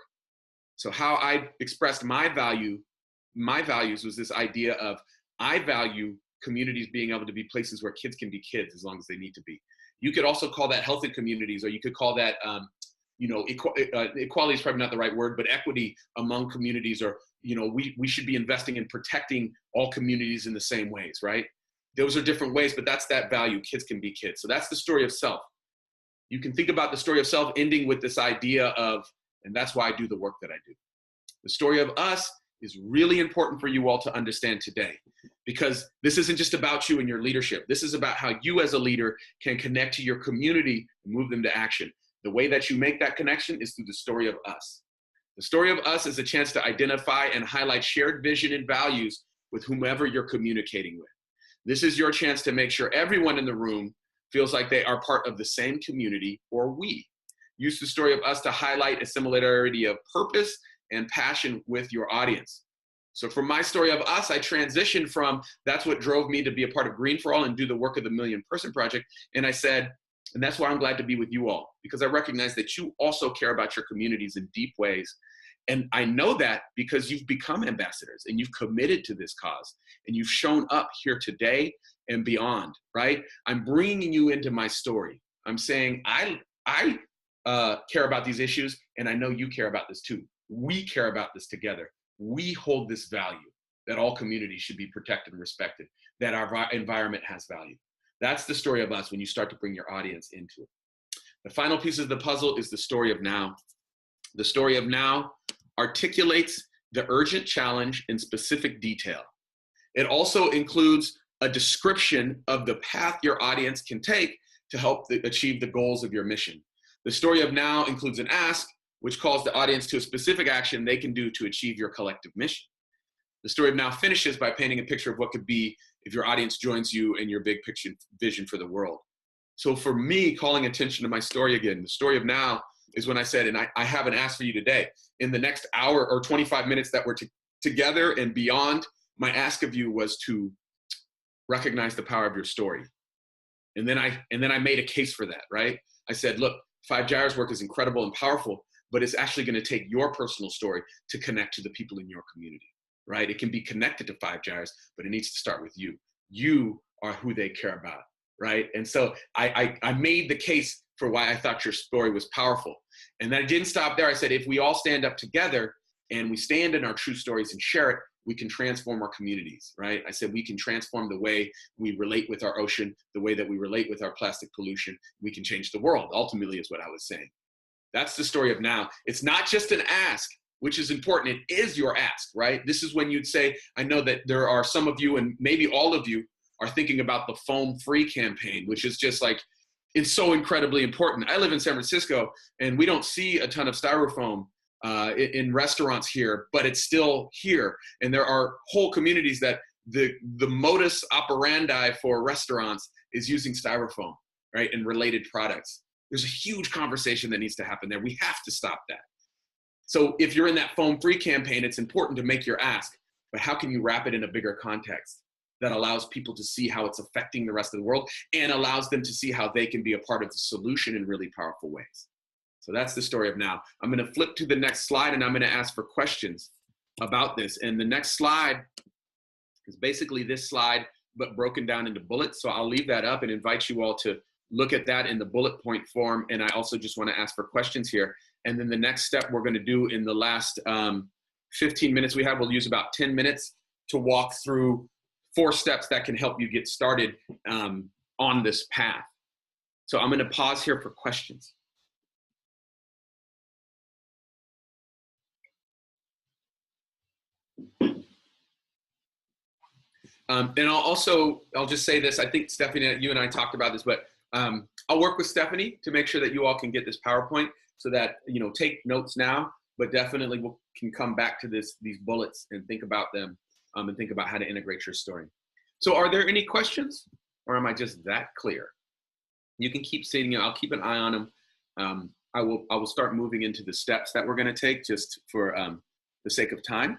So how I expressed my values was this idea of I value communities being able to be places where kids can be kids as long as they need to be. You could also call that healthy communities, or you could call that, equality is probably not the right word, but equity among communities, or, we should be investing in protecting all communities in the same ways, right? Those are different ways, but that's that value. Kids can be kids. So that's the story of self. You can think about the story of self ending with this idea of, and that's why I do the work that I do. The story of us is really important for you all to understand today, because this isn't just about you and your leadership. This is about how you as a leader can connect to your community and move them to action. The way that you make that connection is through the story of us. The story of us is a chance to identify and highlight shared vision and values with whomever you're communicating with. This is your chance to make sure everyone in the room feels like they are part of the same community, or we. Use the story of us to highlight a similarity of purpose and passion with your audience. So for my story of us, I transitioned from, that's what drove me to be a part of Green for All and do the work of the Million Person Project. And I said, and that's why I'm glad to be with you all, because I recognize that you also care about your communities in deep ways. And I know that because you've become ambassadors and you've committed to this cause and you've shown up here today and beyond, right? I'm bringing you into my story. I'm saying I care about these issues, and I know you care about this too. We care about this together. We hold this value that all communities should be protected and respected, that our environment has value. That's the story of us when you start to bring your audience into it. The final piece of the puzzle is the story of now. The story of now articulates the urgent challenge in specific detail. It also includes a description of the path your audience can take to help achieve the goals of your mission. The story of now includes an ask, which calls the audience to a specific action they can do to achieve your collective mission. The story of now finishes by painting a picture of what could be if your audience joins you in your big picture vision for the world. So for me, calling attention to my story again, the story of now is when I said, and I have an ask for you today. In the next hour or 25 minutes that we're together and beyond, my ask of you was to recognize the power of your story. And then I made a case for that, right? I said, look, 5 Gyres work is incredible and powerful, but it's actually going to take your personal story to connect to the people in your community, right? It can be connected to 5 Gyres, but it needs to start with you. You are who they care about, right? And so I made the case for why I thought your story was powerful. And then I didn't stop there. I said, if we all stand up together and we stand in our true stories and share it, we can transform our communities, right? I said, we can transform the way we relate with our ocean, the way that we relate with our plastic pollution. We can change the world, ultimately, is what I was saying. That's the story of now. It's not just an ask, which is important. It is your ask, right? This is when you'd say, I know that there are some of you, and maybe all of you, are thinking about the foam-free campaign, which is just like, it's so incredibly important. I live in San Francisco, and we don't see a ton of styrofoam in restaurants here, but it's still here. And there are whole communities that the modus operandi for restaurants is using styrofoam, right, and related products. There's a huge conversation that needs to happen there. We have to stop that. So if you're in that foam-free campaign, it's important to make your ask, but how can you wrap it in a bigger context that allows people to see how it's affecting the rest of the world and allows them to see how they can be a part of the solution in really powerful ways? So that's the story of now. I'm going to flip to the next slide, and I'm going to ask for questions about this. And the next slide is basically this slide, but broken down into bullets. So I'll leave that up and invite you all to look at that in the bullet point form. And I also just want to ask for questions here. And then the next step we're going to do in the last 15 minutes we have, we'll use about 10 minutes to walk through 4 steps that can help you get started on this path. So I'm going to pause here for questions. And I'll just say this. I think Stephanie, you and I talked about this, but I'll work with Stephanie to make sure that you all can get this PowerPoint so that, take notes now, but definitely we can come back to these bullets and think about them and think about how to integrate your story. So are there any questions, or am I just that clear? You can keep seeing them. I'll keep an eye on them. I will start moving into the steps that we're going to take just for the sake of time.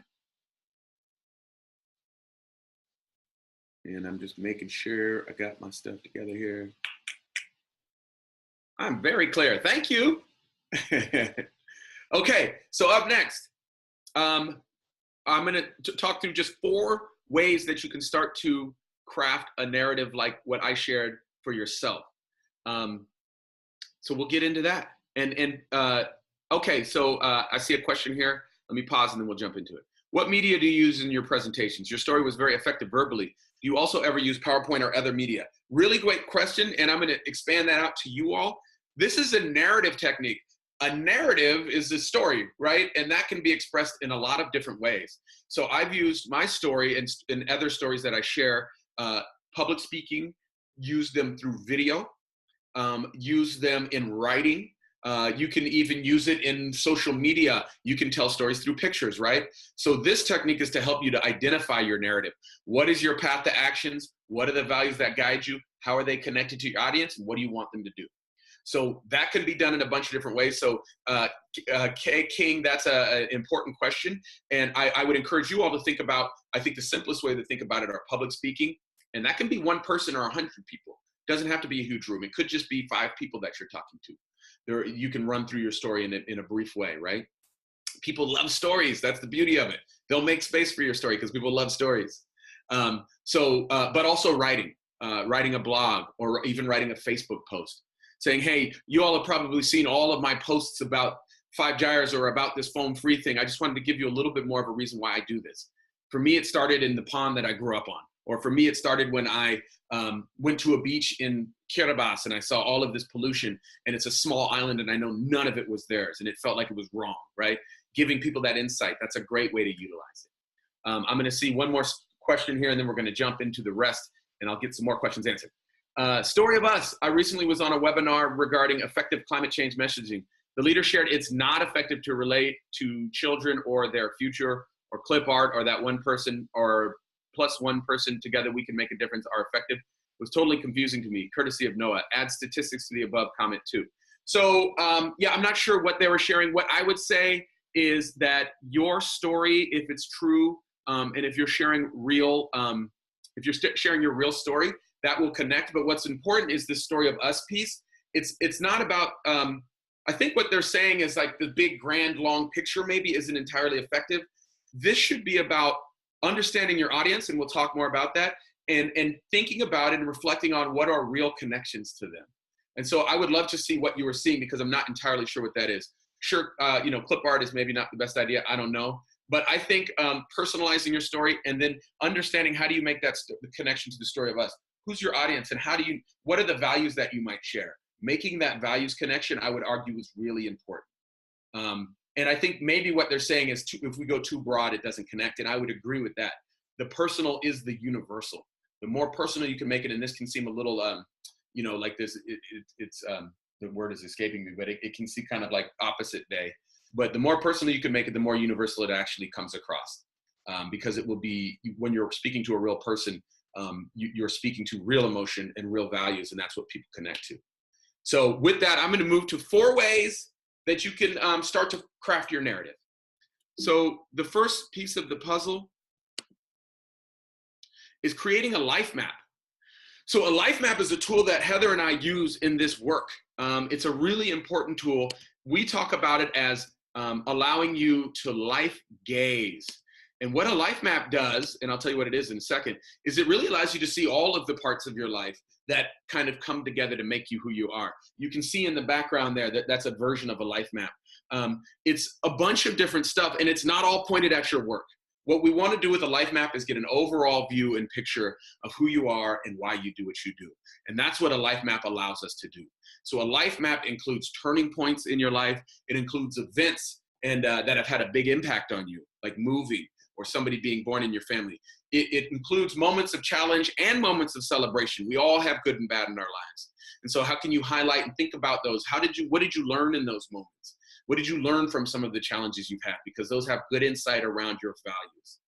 And I'm just making sure I got my stuff together here. I'm very clear. Thank you. Okay, so up next, I'm going to talk through just 4 ways that you can start to craft a narrative like what I shared for yourself. So we'll get into that. Okay, so I see a question here. Let me pause and then we'll jump into it. What media do you use in your presentations? Your story was very effective verbally. Do you also ever use PowerPoint or other media? Really great question, and I'm going to expand that out to you all. This is a narrative technique. A narrative is a story, right? And that can be expressed in a lot of different ways. So I've used my story and other stories that I share, public speaking, use them through video, use them in writing. You can even use it in social media. You can tell stories through pictures, right? So this technique is to help you to identify your narrative. What is your path to actions? What are the values that guide you? How are they connected to your audience? And what do you want them to do? So that can be done in a bunch of different ways. So King, that's an important question. And I would encourage you all to think about, I think the simplest way to think about it are public speaking. And that can be 1 person or 100 people. It doesn't have to be a huge room. It could just be 5 people that you're talking to. You can run through your story in a brief way, right? People love stories. That's the beauty of it. They'll make space for your story because people love stories. But also writing a blog or even writing a Facebook post saying, hey, you all have probably seen all of my posts about 5 Gyres or about this foam-free thing. I just wanted to give you a little bit more of a reason why I do this. For me, it started in the pond that I grew up on. Or for me, it started when I went to a beach in Gyres and I saw all of this pollution, and it's a small island and I know none of it was theirs and it felt like it was wrong, right? Giving people that insight, that's a great way to utilize it. I'm going to see one more question here and then we're going to jump into the rest and I'll get some more questions answered. Story of us. I recently was on a webinar regarding effective climate change messaging. The leader shared it's not effective to relate to children or their future or clip art or that one person or plus one person together we can make a difference are effective. It was totally confusing to me, courtesy of Noah. Add statistics to the above comment too. So yeah, I'm not sure what they were sharing. What I would say is that your story, if it's true, and if you're sharing real, if you're sharing your real story, that will connect. But what's important is the story of us piece. It's not about, I think what they're saying is like the big, grand, long picture maybe isn't entirely effective. This should be about understanding your audience, and we'll talk more about that, and thinking about it and reflecting on what are real connections to them. And so I would love to see what you were seeing, because I'm not entirely sure what that is. Sure, you know, clip art is maybe not the best idea. I don't know. But I think personalizing your story and then understanding how do you make that connection to the story of us. Who's your audience, and what are the values that you might share? Making that values connection, I would argue, is really important. And I think maybe what they're saying is if we go too broad, it doesn't connect. And I would agree with that. The personal is the universal. The more personal you can make it, and this can seem a little, you know, like this, the word is escaping me, but it can seem kind of like opposite day. But the more personal you can make it, the more universal it actually comes across. Because it will be, when you're speaking to a real person, you're speaking to real emotion and real values, and that's what people connect to. So with that, I'm going to move to 4 ways that you can start to craft your narrative. So the first piece of the puzzle is creating a life map. So a life map is a tool that Heather and I use in this work. It's a really important tool. We talk about it as allowing you to life gaze. And what a life map does, and I'll tell you what it is in a second, is it really allows you to see all of the parts of your life that kind of come together to make you who you are. You can see in the background there that that's a version of a life map. It's a bunch of different stuff, and it's not all pointed at your work. What we want to do with a life map is get an overall view and picture of who you are and why you do what you do. And that's what a life map allows us to do. So a life map includes turning points in your life. It includes events and that have had a big impact on you, like moving or somebody being born in your family. It includes moments of challenge and moments of celebration. We all have good and bad in our lives. And so how can you highlight and think about those? What did you learn in those moments? What did you learn from some of the challenges you've had? Because those have good insight around your values.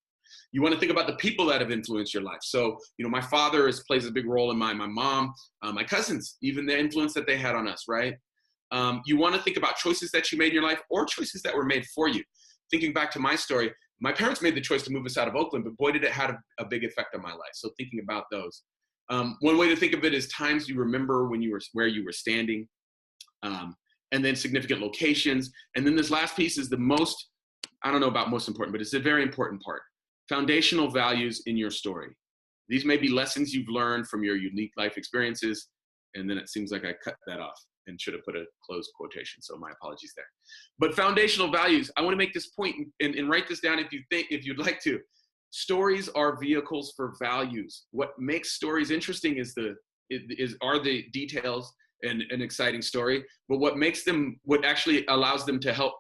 You want to think about the people that have influenced your life. So, you know, my father plays a big role in mine, my mom, my cousins, even the influence that they had on us, right? You want to think about choices that you made in your life or choices that were made for you. Thinking back to my story, my parents made the choice to move us out of Oakland, but boy, did it have a big effect on my life. So thinking about those. One way to think of it is times you remember where you were standing, and then significant locations. And then this last piece is the most, I don't know about most important, but it's a very important part. Foundational values in your story. These may be lessons you've learned from your unique life experiences. And then it seems like I cut that off and should have put a closed quotation. So my apologies there. But foundational values, I want to make this point and write this down if you'd like to. Stories are vehicles for values. What makes stories interesting are the details and an exciting story, but what actually allows them to help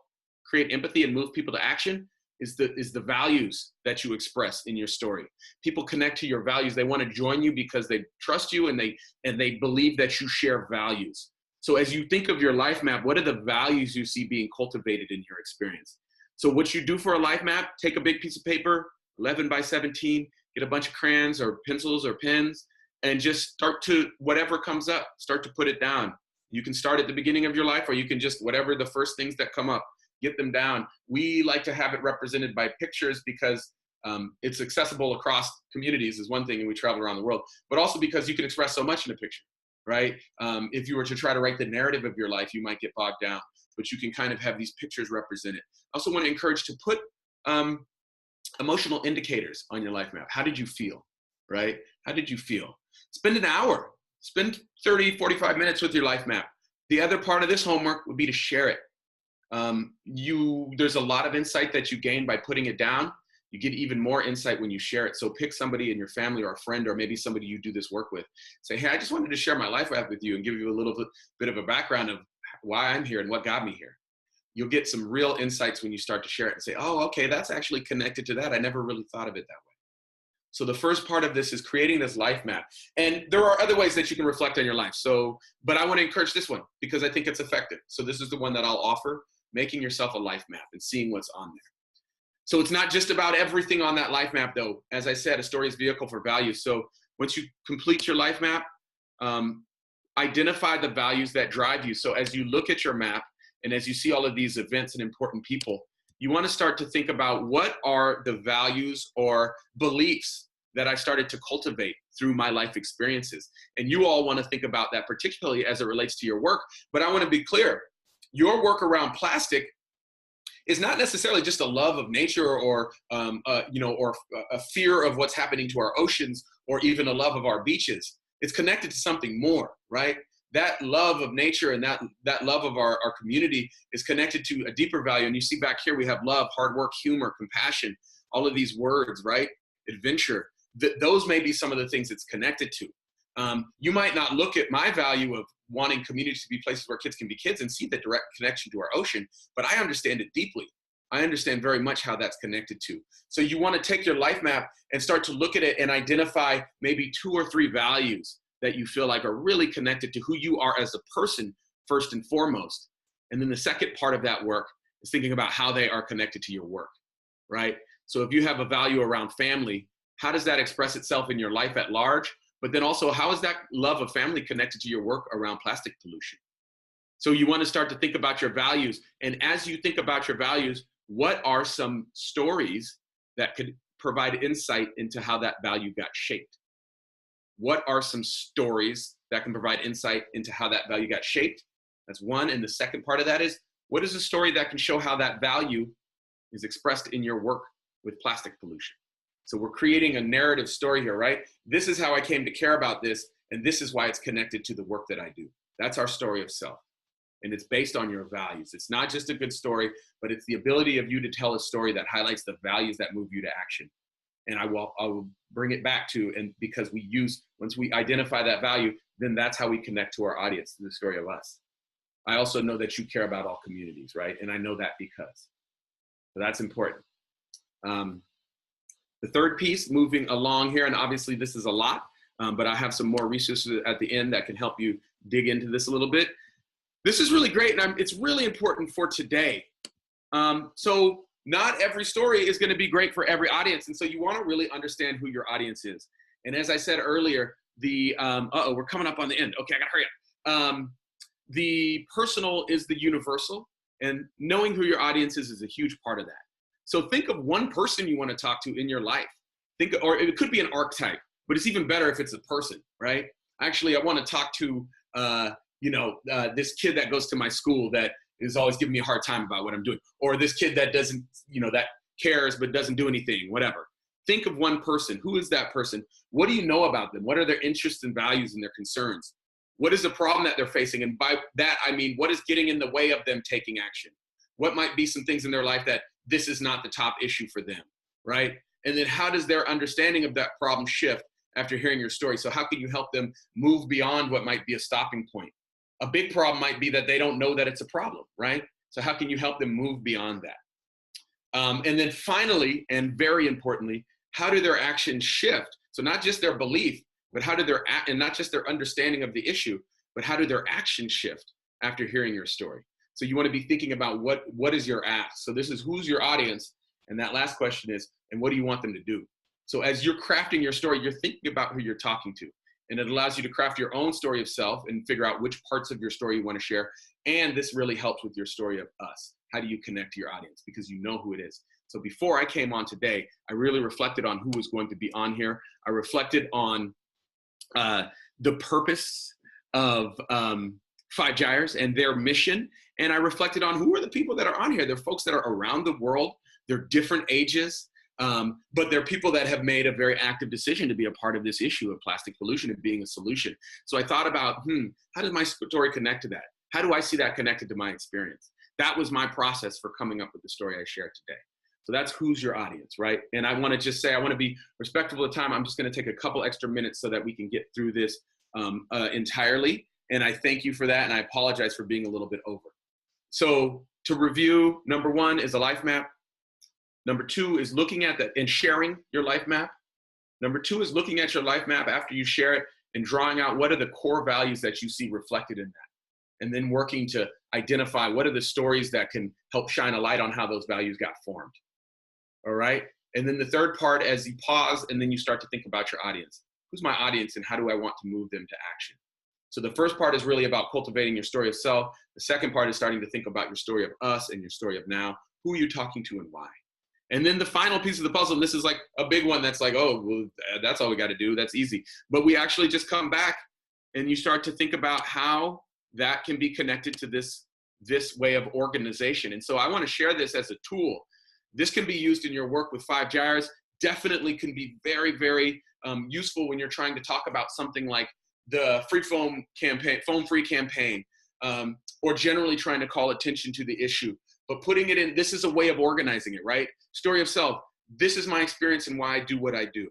create empathy and move people to action is the values that you express in your story. People connect to your values. They want to join you because they trust you and they believe that you share values. So as you think of your life map, what are the values you see being cultivated in your experience? So what you do for a life map, take a big piece of paper, 11 by 17, get a bunch of crayons or pencils or pens, and just start to, whatever comes up, start to put it down. You can start at the beginning of your life, or you can just, whatever the first things that come up, get them down. We like to have it represented by pictures because it's accessible across communities is one thing, and we travel around the world, but also because you can express so much in a picture, right? If you were to try to write the narrative of your life, you might get bogged down, but you can kind of have these pictures represented. I also want to encourage to put emotional indicators on your life map. How did you feel, right? How did you feel? Spend an hour, spend 30, 45 minutes with your life map. The other part of this homework would be to share it. There's a lot of insight that you gain by putting it down. You get even more insight when you share it. So pick somebody in your family or a friend, or maybe somebody you do this work with. Say, hey, I just wanted to share my life map with you and give you a little bit of a background of why I'm here and what got me here. You'll get some real insights when you start to share it and say, oh, okay, that's actually connected to that. I never really thought of it that way. So the first part of this is creating this life map. And there are other ways that you can reflect on your life. So, but I want to encourage this one because I think it's effective. So this is the one that I'll offer, making yourself a life map and seeing what's on there. So it's not just about everything on that life map though. As I said, a story is vehicle for values. So once you complete your life map, identify the values that drive you. So as you look at your map and as you see all of these events and important people, you want to start to think about what are the values or beliefs that I started to cultivate through my life experiences. And you all want to think about that, particularly as it relates to your work. But I want to be clear, your work around plastic is not necessarily just a love of nature or or a fear of what's happening to our oceans or even a love of our beaches. It's connected to something more, right? That love of nature and that love of our community is connected to a deeper value. And you see back here, we have love, hard work, humor, compassion, all of these words, right? Adventure. Those may be some of the things it's connected to. You might not look at my value of wanting communities to be places where kids can be kids and see the direct connection to our ocean, but I understand it deeply. I understand very much how that's connected to. So you want to take your life map and start to look at it and identify maybe 2 or 3 values that you feel like are really connected to who you are as a person, first and foremost. And then the second part of that work is thinking about how they are connected to your work, right? So if you have a value around family, how does that express itself in your life at large? But then also, how is that love of family connected to your work around plastic pollution? So you want to start to think about your values. And as you think about your values, what are some stories that could provide insight into how that value got shaped? What are some stories that can provide insight into how that value got shaped? That's one. And the second part of that is, what is a story that can show how that value is expressed in your work with plastic pollution? So we're creating a narrative story here, right? This is how I came to care about this, and this is why it's connected to the work that I do. That's our story of self. And it's based on your values. It's not just a good story, but it's the ability of you to tell a story that highlights the values that move you to action. And I will bring it back to, and because once we identify that value, then that's how we connect to our audience, to the story of us. I also know that you care about all communities, right? And I know that because. So that's important. The third piece, moving along here, and obviously this is a lot, but I have some more resources at the end that can help you dig into this a little bit. This is really great, and it's really important for today. So not every story is going to be great for every audience, and so you want to really understand who your audience is. And as I said earlier, we're coming up on the end. Okay, I gotta hurry up. The personal is the universal, and knowing who your audience is a huge part of that. So think of one person you want to talk to in your life. Or it could be an archetype, but it's even better if it's a person, right? Actually, I want to talk to, this kid that goes to my school that is always giving me a hard time about what I'm doing, or this kid that doesn't, that cares but doesn't do anything, whatever. Think of one person. Who is that person? What do you know about them? What are their interests and values and their concerns? What is the problem that they're facing? And by that, I mean, what is getting in the way of them taking action? What might be some things in their life that this is not the top issue for them, right? And then how does their understanding of that problem shift after hearing your story? So how can you help them move beyond what might be a stopping point? A big problem might be that they don't know that it's a problem, right? So how can you help them move beyond that? And then finally, and very importantly, how do their actions shift? So not just their belief, but how do and not just their understanding of the issue, but how do their actions shift after hearing your story? So you want to be thinking about what is your ask? So this is who's your audience? And that last question is, and what do you want them to do? So as you're crafting your story, you're thinking about who you're talking to. And it allows you to craft your own story of self and figure out which parts of your story you want to share. And this really helps with your story of us. How do you connect to your audience? Because you know who it is. So before I came on today, I really reflected on who was going to be on here. I reflected on the purpose of 5 Gyres and their mission. And I reflected on who are the people that are on here. They're folks that are around the world. They're different ages, but they're people that have made a very active decision to be a part of this issue of plastic pollution and being a solution. So I thought about, how does my story connect to that? How do I see that connected to my experience? That was my process for coming up with the story I shared today. So that's who's your audience, right? And I want to just say, I want to be respectful of time. I'm just going to take a couple extra minutes so that we can get through this entirely. And I thank you for that. And I apologize for being a little bit over. So to review, number 1 is a life map. Number 2 is looking at that and sharing your life map. Number two is looking at your life map after you share it and drawing out what are the core values that you see reflected in that. And then working to identify what are the stories that can help shine a light on how those values got formed. All right. And then the third part, as you pause and then you start to think about your audience. Who's my audience and how do I want to move them to action? So the first part is really about cultivating your story of self. The second part is starting to think about your story of us and your story of now. Who are you talking to and why? And then the final piece of the puzzle, and this is like a big one that's like, oh, well, that's all we got to do. That's easy. But we actually just come back and you start to think about how that can be connected to this way of organization. And so I want to share this as a tool. This can be used in your work with 5 Gyres. Definitely can be very, very useful when you're trying to talk about something like the free foam campaign, foam-free campaign, or generally trying to call attention to the issue. But putting it in, this is a way of organizing it, right? Story of self. This is my experience and why I do what I do.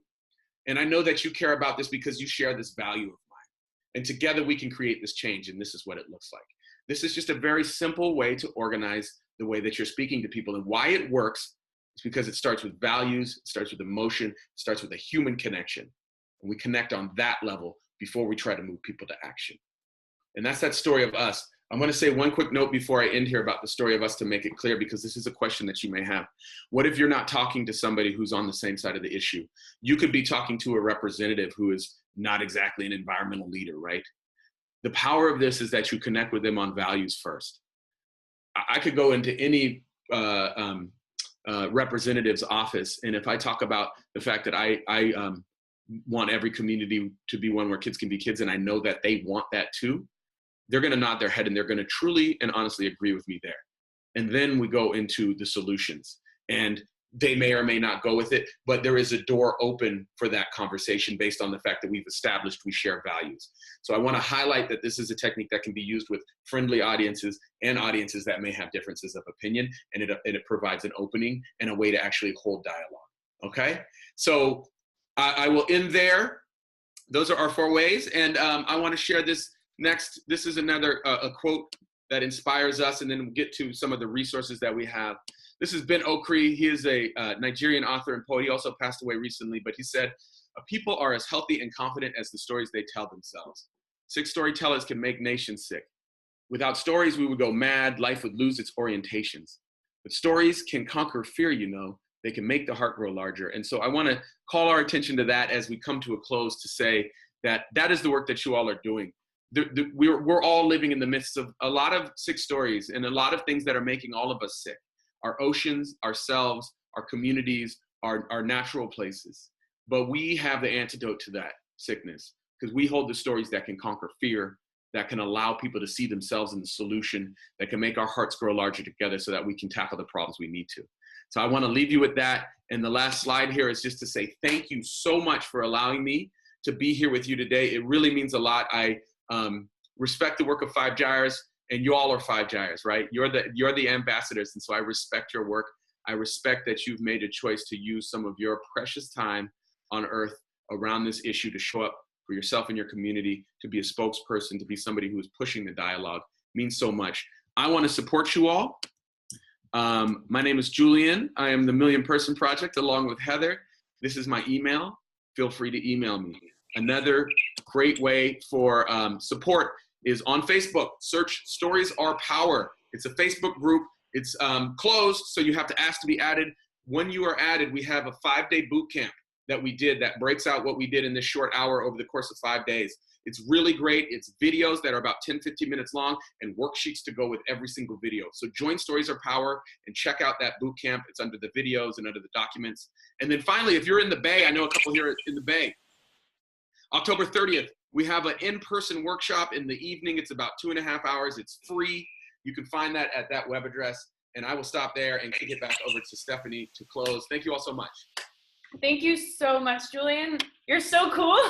And I know that you care about this because you share this value of mine. And together we can create this change, and this is what it looks like. This is just a very simple way to organize the way that you're speaking to people. And why it works is because it starts with values, it starts with emotion, it starts with a human connection. And we connect on that level before we try to move people to action. And that's that story of us. I'm going to say one quick note before I end here about the story of us to make it clear, because this is a question that you may have. What if you're not talking to somebody who's on the same side of the issue? You could be talking to a representative who is not exactly an environmental leader, right? The power of this is that you connect with them on values first. I could go into any representative's office, and if I talk about the fact that I want every community to be one where kids can be kids, and I know that they want that too, they're going to nod their head and they're going to truly and honestly agree with me there. And then we go into the solutions, and they may or may not go with it, but there is a door open for that conversation based on the fact that we've established we share values. So I want to highlight that this is a technique that can be used with friendly audiences and audiences that may have differences of opinion, and it provides an opening and a way to actually hold dialogue. Okay, so I will end there. Those are our 4 ways, and I want to share this next. This is another a quote that inspires us, and then we'll get to some of the resources that we have. This is Ben Okri. He is a Nigerian author and poet. He also passed away recently, but he said, people are as healthy and confident as the stories they tell themselves. Sick storytellers can make nations sick. Without stories, we would go mad. Life would lose its orientations. But stories can conquer fear, you know. They can make the heart grow larger. And so I want to call our attention to that as we come to a close, to say that that is the work that you all are doing. We're all living in the midst of a lot of sick stories and a lot of things that are making all of us sick. Our oceans, ourselves, our communities, our natural places. But we have the antidote to that sickness, because we hold the stories that can conquer fear, that can allow people to see themselves in the solution, that can make our hearts grow larger together so that we can tackle the problems we need to. So I want to leave you with that. And the last slide here is just to say thank you so much for allowing me to be here with you today. It really means a lot. I respect the work of 5 Gyres, and you all are 5 Gyres, right? You're the ambassadors, and so I respect your work. I respect that you've made a choice to use some of your precious time on earth around this issue to show up for yourself and your community, to be a spokesperson, to be somebody who is pushing the dialogue. It means so much. I want to support you all. My name is Julian. I am the Million Person Project along with Heather. This is my email. Feel free to email me. Another great way for support is on Facebook. Search Stories Are Power. It's a Facebook group. It's closed, so you have to ask to be added. When you are added, we have a 5-day boot camp that we did that breaks out what we did in this short hour over the course of 5 days. It's really great. It's videos that are about 10, 15 minutes long and worksheets to go with every single video. So join Stories Are Power and check out that boot camp. It's under the videos and under the documents. And then finally, if you're in the Bay, I know a couple here in the Bay, October 30th, we have an in-person workshop in the evening. It's about 2.5 hours. It's free. You can find that at that web address. And I will stop there and kick it back over to Stephanie to close. Thank you all so much. Thank you so much, Julian. You're so cool.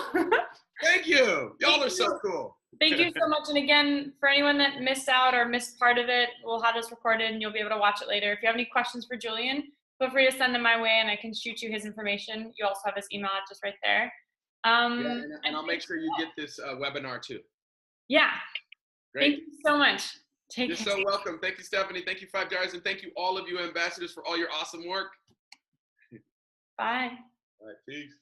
Thank you. Y'all are so cool. Thank you so much. And again, for anyone that missed out or missed part of it, we'll have this recorded and you'll be able to watch it later. If you have any questions for Julian, feel free to send them my way and I can shoot you his information. You also have his email just right there. Yeah, and I'll make sure you get this webinar too. Yeah. Great. Thank you so much. You're so welcome. Thank you, Stephanie. Thank you, 5 Gyres, and thank you all of you ambassadors for all your awesome work. Bye. All right, peace.